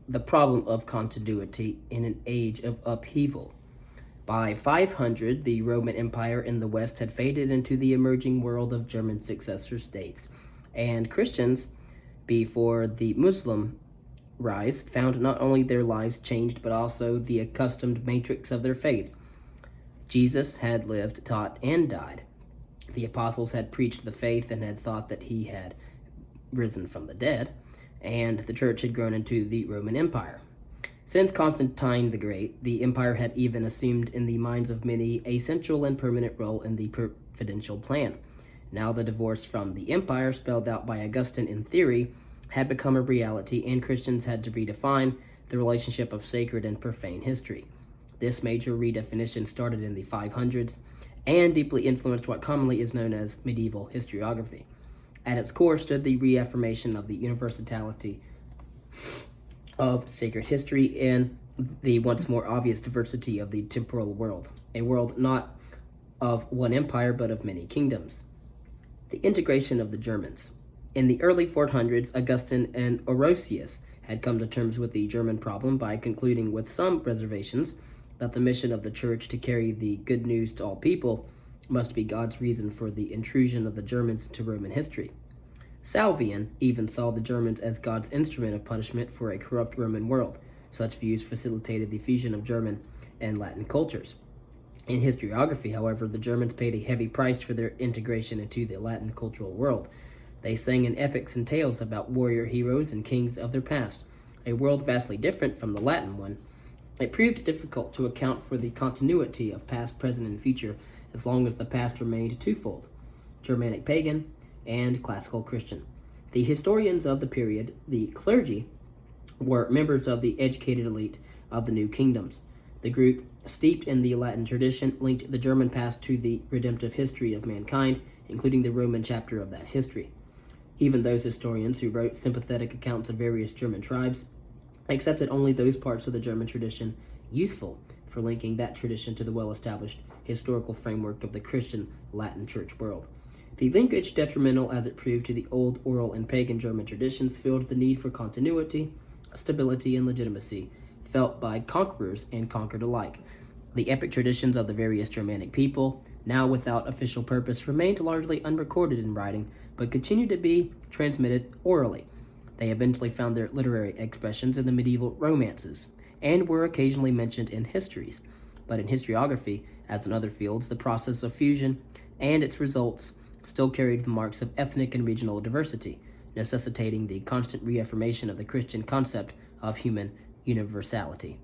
the problem of continuity in an age of upheaval. By 500, the Roman Empire in the West had faded into the emerging world of German successor states, and Christians, before the Muslim rise, found not only their lives changed but also the accustomed matrix of their faith. Jesus had lived, taught, and died. The apostles had preached the faith and had thought that he had risen from the dead, and the church had grown into the Roman Empire. Since Constantine the Great, the empire had even assumed in the minds of many a central and permanent role in the providential plan. Now the divorce from the empire, spelled out by Augustine in theory, had become a reality, and Christians had to redefine the relationship of sacred and profane history. This major redefinition started in the 500s and deeply influenced what commonly is known as medieval historiography. At its core stood the reaffirmation of the universality of sacred history and the once more obvious diversity of the temporal world, a world not of one empire but of many kingdoms. The integration of the Germans. In the early 400s, Augustine and Orosius had come to terms with the German problem by concluding, with some reservations, that the mission of the church to carry the good news to all people must be God's reason for the intrusion of the Germans into Roman history. Salvian even saw the Germans as God's instrument of punishment for a corrupt Roman world. Such views facilitated the fusion of German and Latin cultures. In historiography, however, the Germans paid a heavy price for their integration into the Latin cultural world. They sang in epics and tales about warrior heroes and kings of their past, a world vastly different from the Latin one. It proved difficult to account for the continuity of past, present, and future as long as the past remained twofold: Germanic pagan and classical Christian. The historians of the period, the clergy, were members of the educated elite of the new kingdoms. The group, steeped in the Latin tradition, linked the German past to the redemptive history of mankind, including the Roman chapter of that history. Even those historians who wrote sympathetic accounts of various German tribes accepted only those parts of the German tradition useful for linking that tradition to the well-established historical framework of the Christian Latin church world. The linkage, detrimental as it proved to the old oral and pagan German traditions, filled the need for continuity, stability, and legitimacy, felt by conquerors and conquered alike. The epic traditions of the various Germanic people, now without official purpose, remained largely unrecorded in writing, but continued to be transmitted orally. They eventually found their literary expressions in the medieval romances, and were occasionally mentioned in histories. But in historiography, as in other fields, the process of fusion and its results still carried the marks of ethnic and regional diversity, necessitating the constant reaffirmation of the Christian concept of human universality.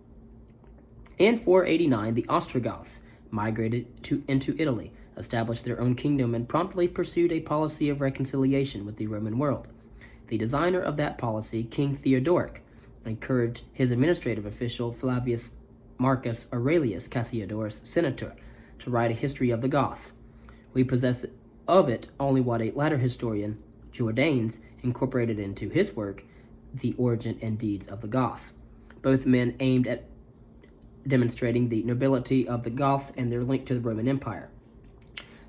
In 489, the Ostrogoths migrated into Italy, established their own kingdom, and promptly pursued a policy of reconciliation with the Roman world. The designer of that policy, King Theodoric, encouraged his administrative official, Flavius Marcus Aurelius Cassiodorus, Senator, to write a history of the Goths. We possess of it only what a later historian, Jordanes, incorporated into his work, The Origin and Deeds of the Goths. Both men aimed at demonstrating the nobility of the Goths and their link to the Roman Empire.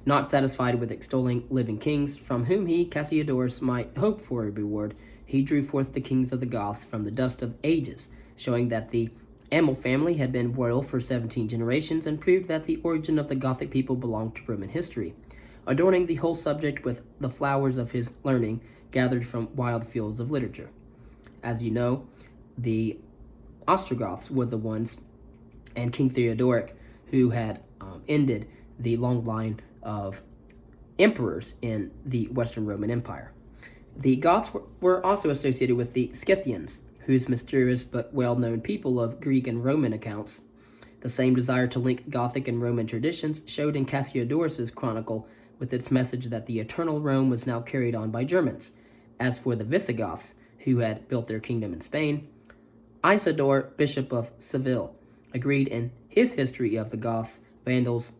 Not satisfied with extolling living kings, from whom he, Cassiodorus, might hope for a reward, he drew forth the kings of the Goths from the dust of ages, showing that the Amel family had been royal for 17 generations, and proved that the origin of the Gothic people belonged to Roman history, adorning the whole subject with the flowers of his learning gathered from wild fields of literature. As you know, the Ostrogoths were the ones, and King Theodoric, who had ended the long line of emperors in the Western Roman Empire. The Goths were also associated with the Scythians, whose mysterious but well-known people of Greek and Roman accounts. The same desire to link Gothic and Roman traditions showed in Cassiodorus's chronicle, with its message that the eternal Rome was now carried on by Germans. As for the Visigoths, who had built their kingdom in Spain, Isidore, Bishop of Seville, agreed in his history of the Goths, Vandals,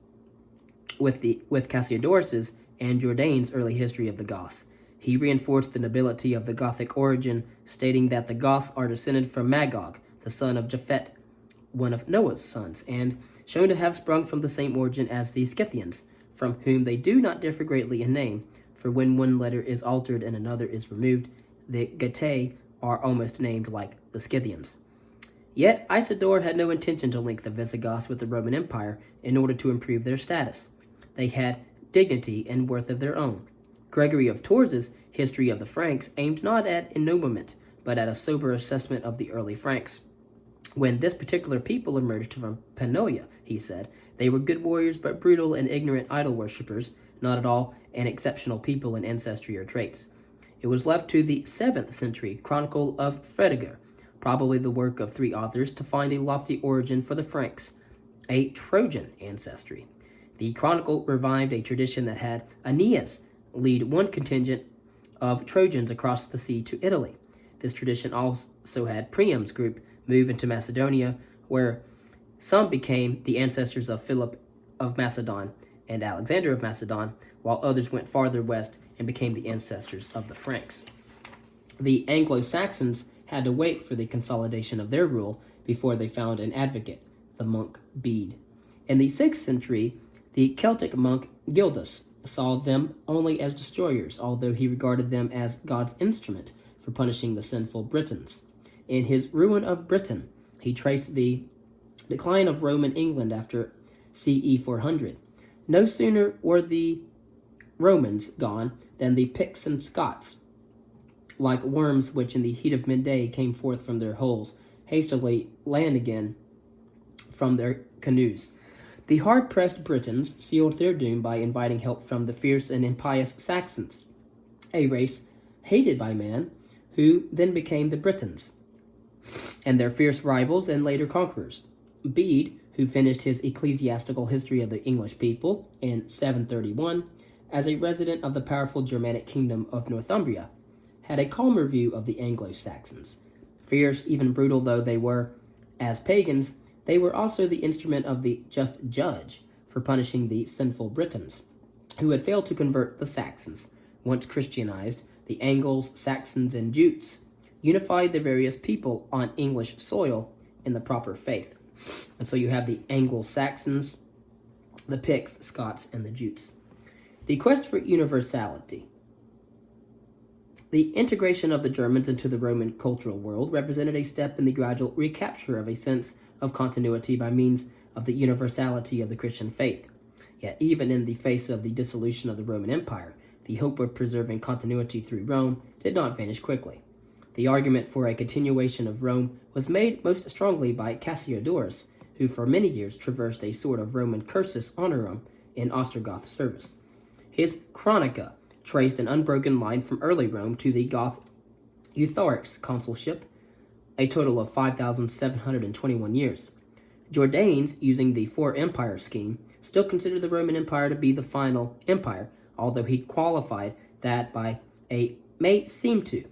with Cassiodorus's and Jordanes' early history of the Goths. He reinforced the nobility of the Gothic origin, stating that the Goths are descended from Magog, the son of Japhet, one of Noah's sons, and shown to have sprung from the same origin as the Scythians, from whom they do not differ greatly in name, for when one letter is altered and another is removed, the Getae are almost named like the Scythians. Yet Isidore had no intention to link the Visigoths with the Roman Empire in order to improve their status. They had dignity and worth of their own. Gregory of Tours' History of the Franks aimed not at ennoblement, but at a sober assessment of the early Franks. When this particular people emerged from Pannonia, he said, they were good warriors but brutal and ignorant idol worshippers, not at all an exceptional people in ancestry or traits. It was left to the 7th century Chronicle of Fredegar, probably the work of 3 authors, to find a lofty origin for the Franks, a Trojan ancestry. The Chronicle revived a tradition that had Aeneas lead one contingent of Trojans across the sea to Italy. This tradition also had Priam's group move into Macedonia, where some became the ancestors of Philip of Macedon and Alexander of Macedon, while others went farther west and became the ancestors of the Franks. The Anglo-Saxons had to wait for the consolidation of their rule before they found an advocate, the monk Bede. In the 6th century, the Celtic monk Gildas saw them only as destroyers, although he regarded them as God's instrument for punishing the sinful Britons. In his Ruin of Britain, he traced the decline of Roman England after CE 400. No sooner were the Romans gone than the Picts and Scots, like worms which in the heat of midday came forth from their holes, hastily land again from their canoes. The hard-pressed Britons sealed their doom by inviting help from the fierce and impious Saxons, a race hated by man, who then became the Britons, and their fierce rivals and later conquerors. Bede, who finished his ecclesiastical history of the English people in 731 as a resident of the powerful Germanic kingdom of Northumbria, had a calmer view of the Anglo-Saxons. Fierce, even brutal though they were as pagans, they were also the instrument of the just judge for punishing the sinful Britons, who had failed to convert the Saxons. Once Christianized, the Angles, Saxons, and Jutes unified the various people on English soil in the proper faith. And so you have the Anglo-Saxons, the Picts, Scots, and the Jutes. The quest for universality. The integration of the Germans into the Roman cultural world represented a step in the gradual recapture of a sense of continuity by means of the universality of the Christian faith. Yet even in the face of the dissolution of the Roman Empire, the hope of preserving continuity through Rome did not vanish quickly. The argument for a continuation of Rome was made most strongly by Cassiodorus, who for many years traversed a sort of Roman cursus honorum in Ostrogoth service. His Chronica traced an unbroken line from early Rome to the Goth Eutharic's consulship, a total of 5,721 years. Jordanes, using the Four Empires scheme, still considered the Roman Empire to be the final empire, although he qualified that by a may seem to.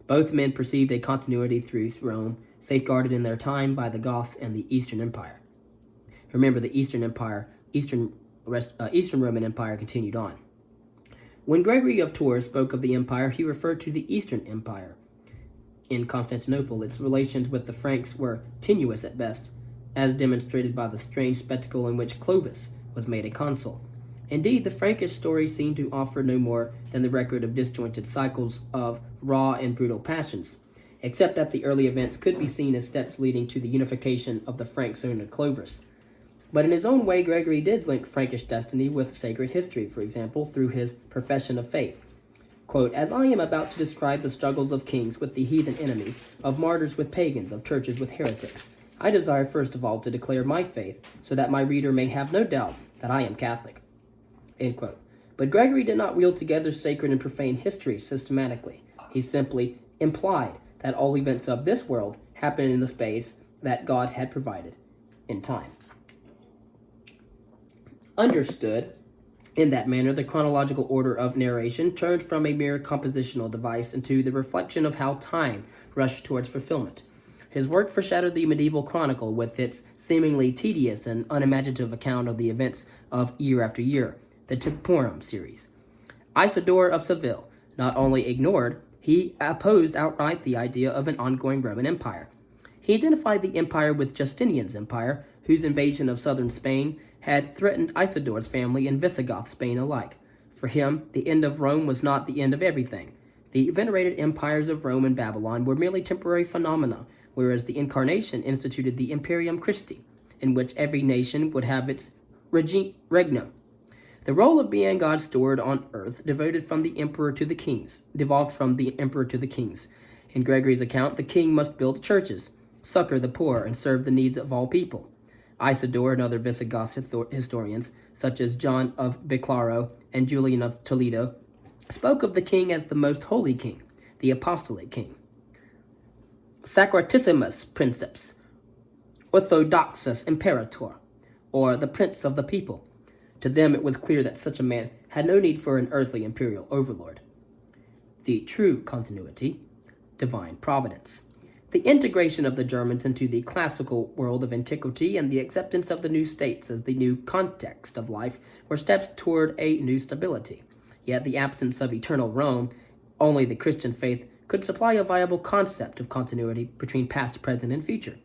Both men perceived a continuity through Rome, safeguarded in their time by the Goths and the Eastern Empire. Remember, the Eastern Roman Empire continued on. When Gregory of Tours spoke of the empire, he referred to the Eastern Empire. In Constantinople, its relations with the Franks were tenuous at best, as demonstrated by the strange spectacle in which Clovis was made a consul. Indeed, the Frankish story seemed to offer no more than the record of disjointed cycles of raw and brutal passions, except that the early events could be seen as steps leading to the unification of the Franks under Clovis. But in his own way, Gregory did link Frankish destiny with sacred history, for example, through his profession of faith. Quote, "As I am about to describe the struggles of kings with the heathen enemy, of martyrs with pagans, of churches with heretics, I desire first of all to declare my faith, so that my reader may have no doubt that I am Catholic." End quote. But Gregory did not wheel together sacred and profane history systematically. He simply implied that all events of this world happen in the space that God had provided in time. Understood in that manner, the chronological order of narration turned from a mere compositional device into the reflection of how time rushed towards fulfillment. His work foreshadowed the medieval chronicle with its seemingly tedious and unimaginative account of the events of year after year, the Temporum series. Isidore of Seville not only ignored, he opposed outright the idea of an ongoing Roman Empire. He identified the empire with Justinian's empire, whose invasion of southern Spain had threatened Isidore's family and Visigoth Spain alike. For him, the end of Rome was not the end of everything. The venerated empires of Rome and Babylon were merely temporary phenomena whereas the Incarnation instituted the Imperium Christi, in which every nation would have its regnum. The role of being God's steward on earth devolved from the emperor to the kings. In Gregory's account, the king must build churches, succor the poor, and serve the needs of all people. Isidore and other Visigoth historians, such as John of Biclaro and Julian of Toledo, spoke of the king as the most holy king, the apostolic king. Sacratissimus Princeps, Orthodoxus Imperator, or the prince of the people. To them it was clear that such a man had no need for an earthly imperial overlord. The true continuity, divine providence. The integration of the Germans into the classical world of antiquity and the acceptance of the new states as the new context of life were steps toward a new stability. Yet the absence of eternal Rome, only the Christian faith, could supply a viable concept of continuity between past, present, and future.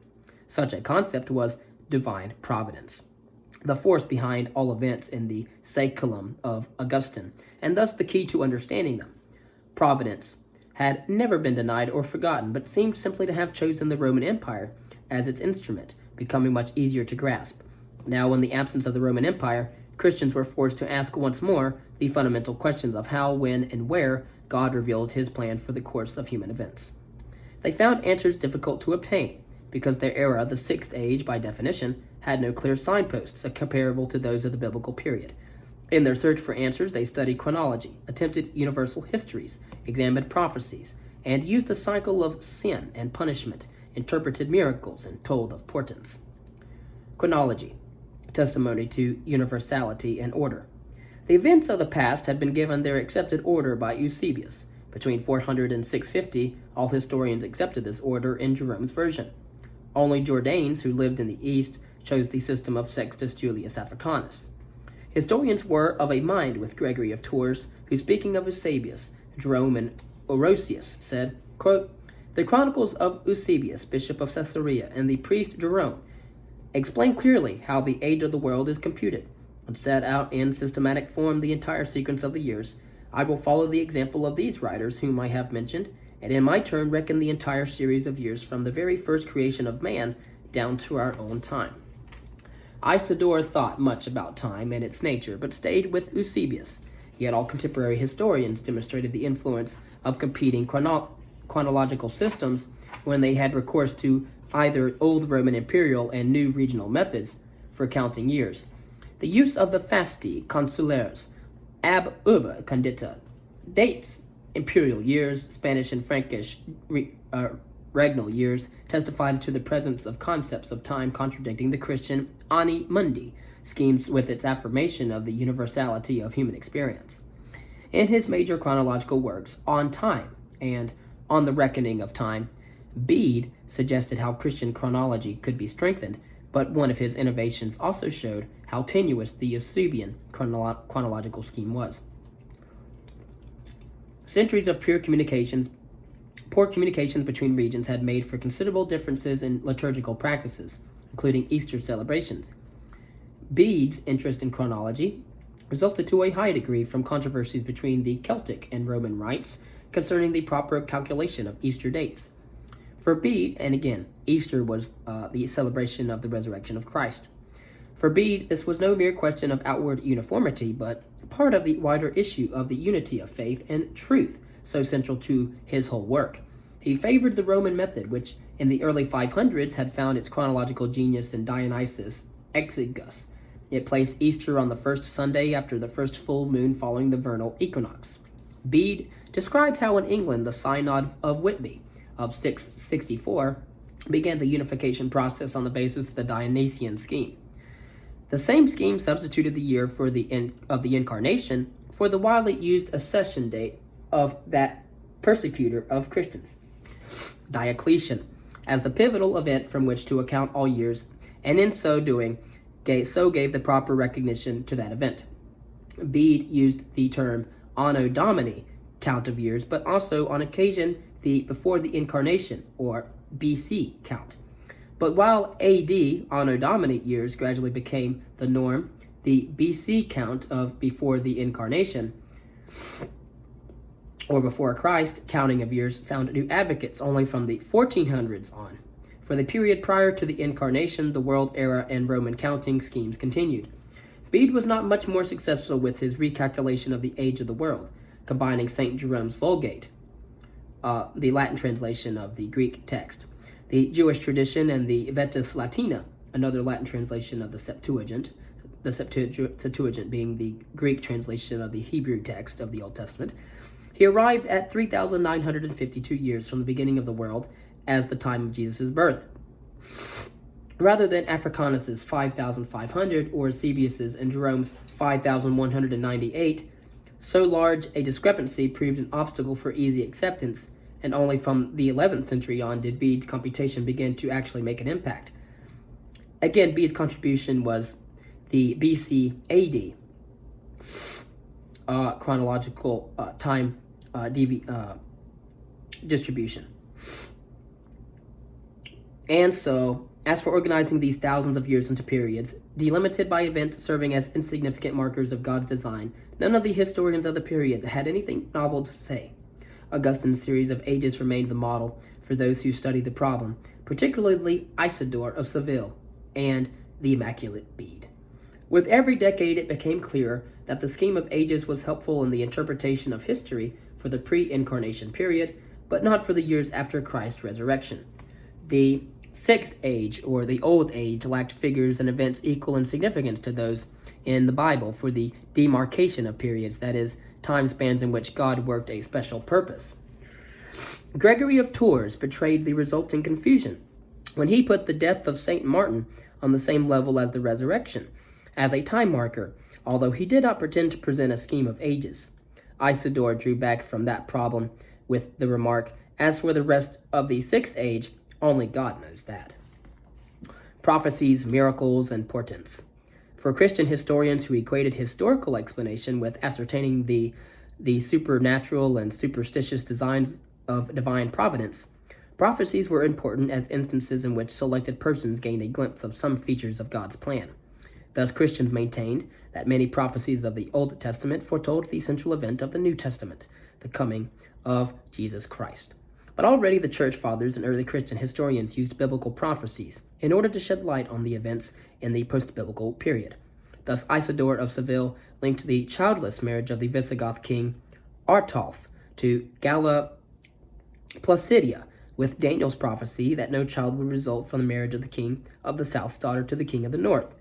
Such a concept was divine providence, the force behind all events in the saeculum of Augustine, and thus the key to understanding them. Providence had never been denied or forgotten, but seemed simply to have chosen the Roman Empire as its instrument, becoming much easier to grasp. Now, in the absence of the Roman Empire, Christians were forced to ask once more the fundamental questions of how, when, and where God revealed his plan for the course of human events. They found answers difficult to obtain, because their era, the Sixth Age by definition, had no clear signposts comparable to those of the biblical period. In their search for answers, they studied chronology, attempted universal histories, examined prophecies, and used the cycle of sin and punishment, interpreted miracles, and told of portents. Chronology, testimony to universality and order. The events of the past had been given their accepted order by Eusebius. Between 400 and 650, all historians accepted this order in Jerome's version. Only Jordanes, who lived in the East, chose the system of Sextus Julius Africanus. Historians were of a mind with Gregory of Tours, who, speaking of Eusebius, Jerome and Orosius, said, quote, "The chronicles of Eusebius, bishop of Caesarea, and the priest Jerome explain clearly how the age of the world is computed, and set out in systematic form the entire sequence of the years. I will follow the example of these writers whom I have mentioned, and in my turn reckon the entire series of years from the very first creation of man down to our own time." Isidore thought much about time and its nature, but stayed with Eusebius. Yet all contemporary historians demonstrated the influence of competing chronological systems when they had recourse to either old Roman imperial and new regional methods for counting years. The use of the fasti consulares, ab urbe condita, dates imperial years, Spanish and Frankish regnal years, testified to the presence of concepts of time contradicting the Christian Anni Mundi schemes with its affirmation of the universality of human experience. In his major chronological works, On Time and On the Reckoning of Time, Bede suggested how Christian chronology could be strengthened, but one of his innovations also showed how tenuous the Eusebian chronological scheme was. Centuries of poor communications between regions had made for considerable differences in liturgical practices, including Easter celebrations. Bede's interest in chronology resulted to a high degree from controversies between the Celtic and Roman rites concerning the proper calculation of Easter dates. For Bede, and again, Easter was the celebration of the resurrection of Christ. For Bede, this was no mere question of outward uniformity, but part of the wider issue of the unity of faith and truth, so central to his whole work. He favored the Roman method, which in the early 500s had found its chronological genius in Dionysius Exiguus. It placed Easter on the first Sunday after the first full moon following the vernal equinox. Bede described how in England the Synod of Whitby of 664 began the unification process on the basis of the Dionysian scheme. The same scheme substituted the year for of the Incarnation for the widely used accession date of that persecutor of Christians, Diocletian, as the pivotal event from which to account all years, and in so doing, gave the proper recognition to that event. Bede used the term Anno Domini, count of years, but also on occasion the before the Incarnation, or BC count. But while AD, Anno Domini years, gradually became the norm, the BC count of before the Incarnation, or before Christ, counting of years found new advocates only from the 1400s on. For the period prior to the Incarnation, the world era and Roman counting schemes continued. Bede was not much more successful with his recalculation of the age of the world, combining St. Jerome's Vulgate, the Latin translation of the Greek text, the Jewish tradition, and the Vetus Latina, another Latin translation of the Septuagint being the Greek translation of the Hebrew text of the Old Testament. He arrived at 3,952 years from the beginning of the world as the time of Jesus' birth, rather than Africanus's 5,500 or Eusebius's and Jerome's 5,198. So large a discrepancy proved an obstacle for easy acceptance, and only from the 11th century on did Bede's computation begin to actually make an impact. Again, Bede's contribution was the BC AD chronological time distribution. And so, as for organizing these thousands of years into periods, delimited by events serving as insignificant markers of God's design, none of the historians of the period had anything novel to say. Augustine's series of ages remained the model for those who studied the problem, particularly Isidore of Seville and the Immaculate Bede. With every decade, it became clearer that the scheme of ages was helpful in the interpretation of history for the pre-incarnation period, but not for the years after Christ's resurrection. The Sixth Age, or the Old Age, lacked figures and events equal in significance to those in the Bible for the demarcation of periods, that is, time spans in which God worked a special purpose. Gregory of Tours betrayed the resulting confusion when he put the death of St. Martin on the same level as the resurrection, as a time marker, although he did not pretend to present a scheme of ages. Isidore drew back from that problem with the remark, "As for the rest of the Sixth Age, only God knows that." Prophecies, miracles, and portents. For Christian historians who equated historical explanation with ascertaining the supernatural and superstitious designs of divine providence, prophecies were important as instances in which selected persons gained a glimpse of some features of God's plan. Thus, Christians maintained that many prophecies of the Old Testament foretold the central event of the New Testament, the coming of Jesus Christ. But already the Church Fathers and early Christian historians used biblical prophecies in order to shed light on the events in the post-biblical period. Thus, Isidore of Seville linked the childless marriage of the Visigoth king Artulf to Galla Placidia with Daniel's prophecy that no child would result from the marriage of the king of the south's daughter to the king of the north.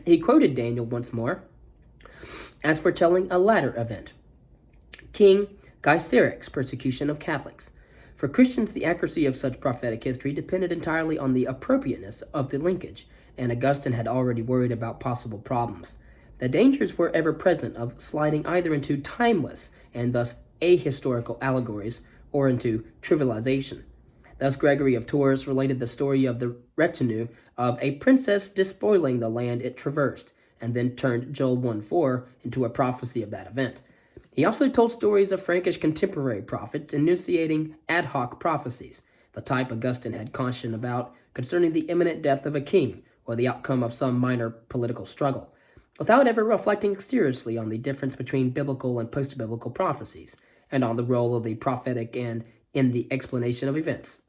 He quoted Daniel once more as foretelling a latter event, King Gaisaric's persecution of Catholics. For Christians, the accuracy of such prophetic history depended entirely on the appropriateness of the linkage, and Augustine had already worried about possible problems. The dangers were ever present of sliding either into timeless and thus ahistorical allegories or into trivialization. Thus, Gregory of Tours related the story of the retinue of a princess despoiling the land it traversed, and then turned Joel 1:4 into a prophecy of that event. He also told stories of Frankish contemporary prophets enunciating ad hoc prophecies, the type Augustine had caution about concerning the imminent death of a king or the outcome of some minor political struggle, without ever reflecting seriously on the difference between biblical and post-biblical prophecies, and on the role of the prophetic and in the explanation of events.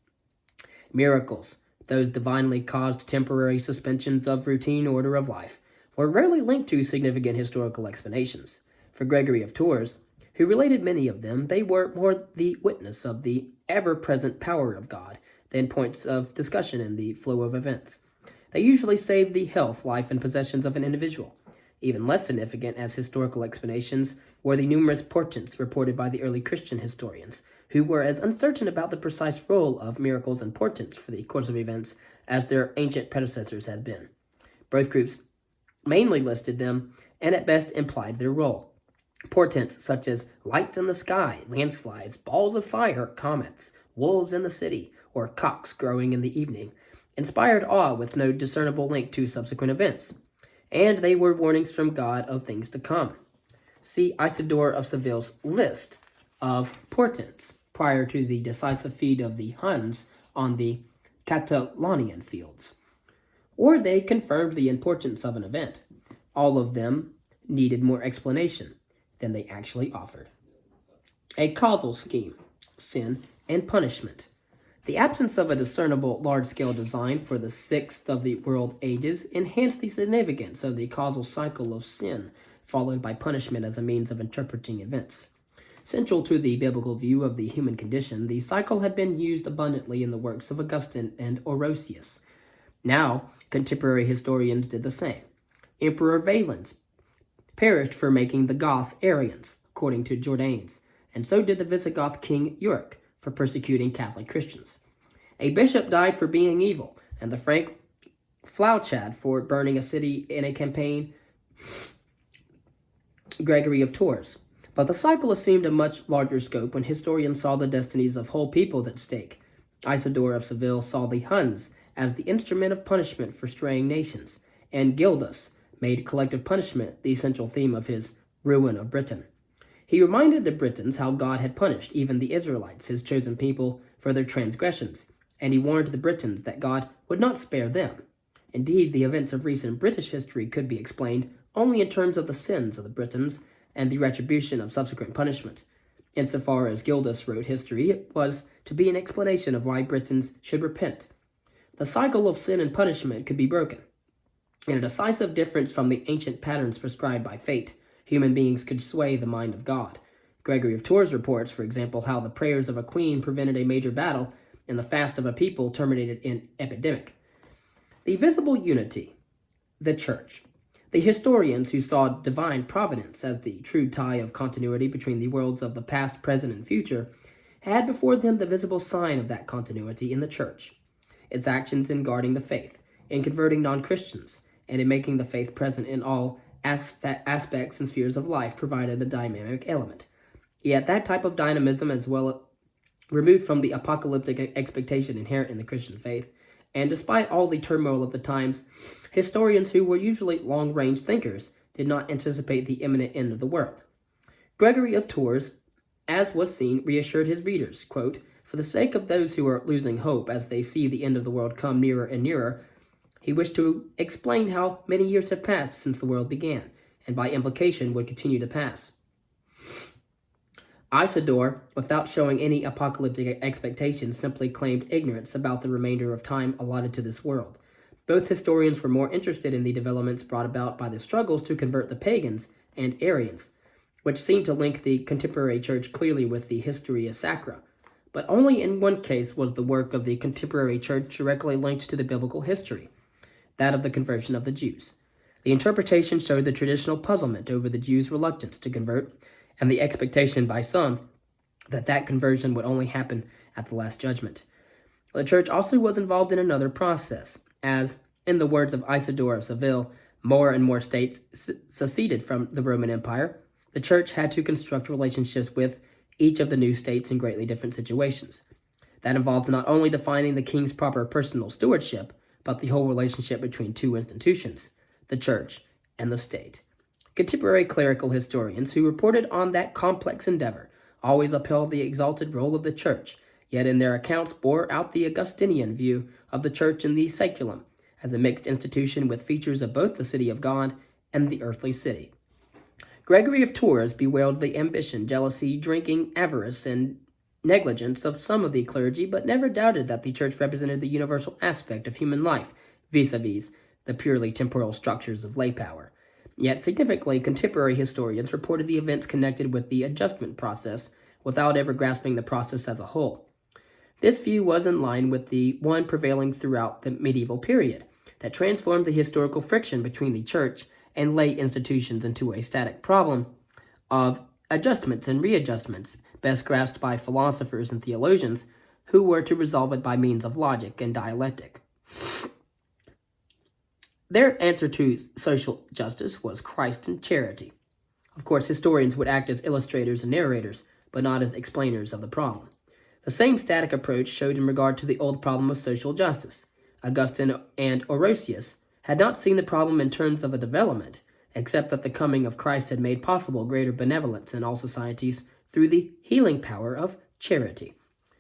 Miracles, those divinely caused temporary suspensions of routine order of life, were rarely linked to significant historical explanations. For Gregory of Tours, who related many of them, they were more the witness of the ever-present power of God than points of discussion in the flow of events. They usually saved the health, life, and possessions of an individual. Even less significant as historical explanations were the numerous portents reported by the early Christian historians, who were as uncertain about the precise role of miracles and portents for the course of events as their ancient predecessors had been. Both groups mainly listed them and at best implied their role. Portents such as lights in the sky, landslides, balls of fire, comets, wolves in the city, or cocks crowing in the evening, inspired awe with no discernible link to subsequent events, and they were warnings from God of things to come. See Isidore of Seville's list of portents prior to the decisive feat of the Huns on the Catalonian fields. Or they confirmed the importance of an event. All of them needed more explanation than they actually offered. A causal scheme, sin and punishment. The absence of a discernible large-scale design for the sixth of the world ages enhanced the significance of the causal cycle of sin, followed by punishment as a means of interpreting events. Central to the biblical view of the human condition, the cycle had been used abundantly in the works of Augustine and Orosius. Now, contemporary historians did the same. Emperor Valens perished for making the Goths Arians, according to Jordanes, and so did the Visigoth king Euric for persecuting Catholic Christians. A bishop died for being evil, and the Frank Flauchad for burning a city in a campaign, Gregory of Tours. But the cycle assumed a much larger scope when historians saw the destinies of whole peoples at stake. Isidore of Seville saw the Huns as the instrument of punishment for straying nations, and Gildas made collective punishment the central theme of his Ruin of Britain. He reminded the Britons how God had punished even the Israelites, his chosen people, for their transgressions, and he warned the Britons that God would not spare them. Indeed, the events of recent British history could be explained only in terms of the sins of the Britons and the retribution of subsequent punishment. Insofar as Gildas wrote history, it was to be an explanation of why Britons should repent. The cycle of sin and punishment could be broken. In a decisive difference from the ancient patterns prescribed by fate, human beings could sway the mind of God. Gregory of Tours reports, for example, how the prayers of a queen prevented a major battle and the fast of a people terminated in epidemic. The visible unity, the church. The historians who saw divine providence as the true tie of continuity between the worlds of the past, present, and future had before them the visible sign of that continuity in the church. Its actions in guarding the faith, in converting non-Christians, and in making the faith present in all aspects and spheres of life provided a dynamic element. Yet that type of dynamism, as well removed from the apocalyptic expectation inherent in the Christian faith, and despite all the turmoil of the times, historians who were usually long-range thinkers did not anticipate the imminent end of the world. Gregory of Tours, as was seen, reassured his readers, quote, "For the sake of those who are losing hope as they see the end of the world come nearer and nearer, he wished to explain how many years have passed since the world began, and by implication would continue to pass." Isidore, without showing any apocalyptic expectations, simply claimed ignorance about the remainder of time allotted to this world. Both historians were more interested in the developments brought about by the struggles to convert the pagans and Arians, which seemed to link the contemporary church clearly with the Historia Sacra. But only in one case was the work of the contemporary church directly linked to the biblical history, that of the conversion of the Jews. The interpretation showed the traditional puzzlement over the Jews' reluctance to convert, and the expectation by some that conversion would only happen at the Last Judgment. The church also was involved in another process, as, in the words of Isidore of Seville, more and more states seceded from the Roman Empire. The church had to construct relationships with each of the new states in greatly different situations. That involved not only defining the king's proper personal stewardship, but the whole relationship between two institutions, the church and the state. Contemporary clerical historians who reported on that complex endeavor always upheld the exalted role of the church, yet in their accounts bore out the Augustinian view of the church in the saeculum, as a mixed institution with features of both the city of God and the earthly city. Gregory of Tours bewailed the ambition, jealousy, drinking, avarice, and negligence of some of the clergy, but never doubted that the church represented the universal aspect of human life, vis-a-vis the purely temporal structures of lay power. Yet significantly, contemporary historians reported the events connected with the adjustment process without ever grasping the process as a whole. This view was in line with the one prevailing throughout the medieval period, that transformed the historical friction between the church and lay institutions into a static problem of adjustments and readjustments, best grasped by philosophers and theologians who were to resolve it by means of logic and dialectic. Their answer to social justice was Christ and charity. Of course, historians would act as illustrators and narrators, but not as explainers of the problem. The same static approach showed in regard to the old problem of social justice. Augustine and Orosius had not seen the problem in terms of a development, except that the coming of Christ had made possible greater benevolence in all societies through the healing power of charity.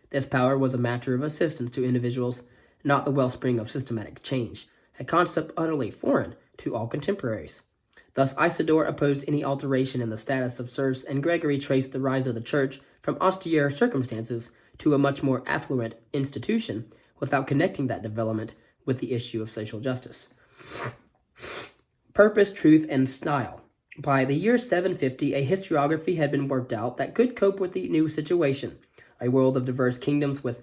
This power was a matter of assistance to individuals, not the wellspring of systematic change, a concept utterly foreign to all contemporaries. Thus, Isidore opposed any alteration in the status of serfs, and Gregory traced the rise of the church from austere circumstances to a much more affluent institution without connecting that development with the issue of social justice. Purpose, truth, and style. By the year 750, a historiography had been worked out that could cope with the new situation, a world of diverse kingdoms with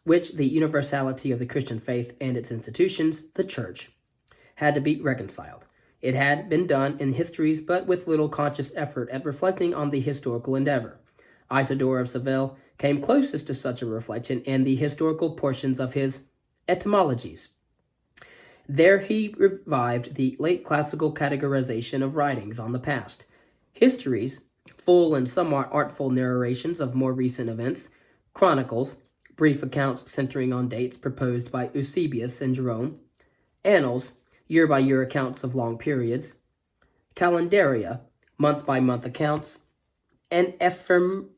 which the universality of the Christian faith and its institutions, the Church, had to be reconciled. It had been done in histories, but with little conscious effort at reflecting on the historical endeavor. Isidore of Seville came closest to such a reflection in the historical portions of his Etymologies. There he revived the late classical categorization of writings on the past. Histories, full and somewhat artful narrations of more recent events, chronicles, brief accounts centering on dates proposed by Eusebius and Jerome, annals, year-by-year accounts of long periods, calendaria, month-by-month accounts, and ephemerida,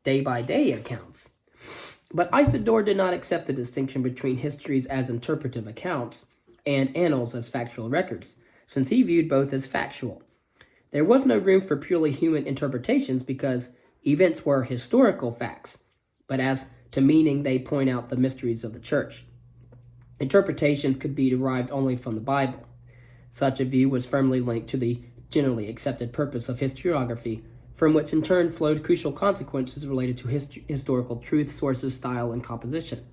day-by-day accounts. But Isidore did not accept the distinction between histories as interpretive accounts and annals as factual records, since he viewed both as factual. There was no room for purely human interpretations because events were historical facts, but as to meaning they point out the mysteries of the Church. Interpretations could be derived only from the Bible. Such a view was firmly linked to the generally accepted purpose of historiography, from which in turn flowed crucial consequences related to historical truth, sources, style, and composition.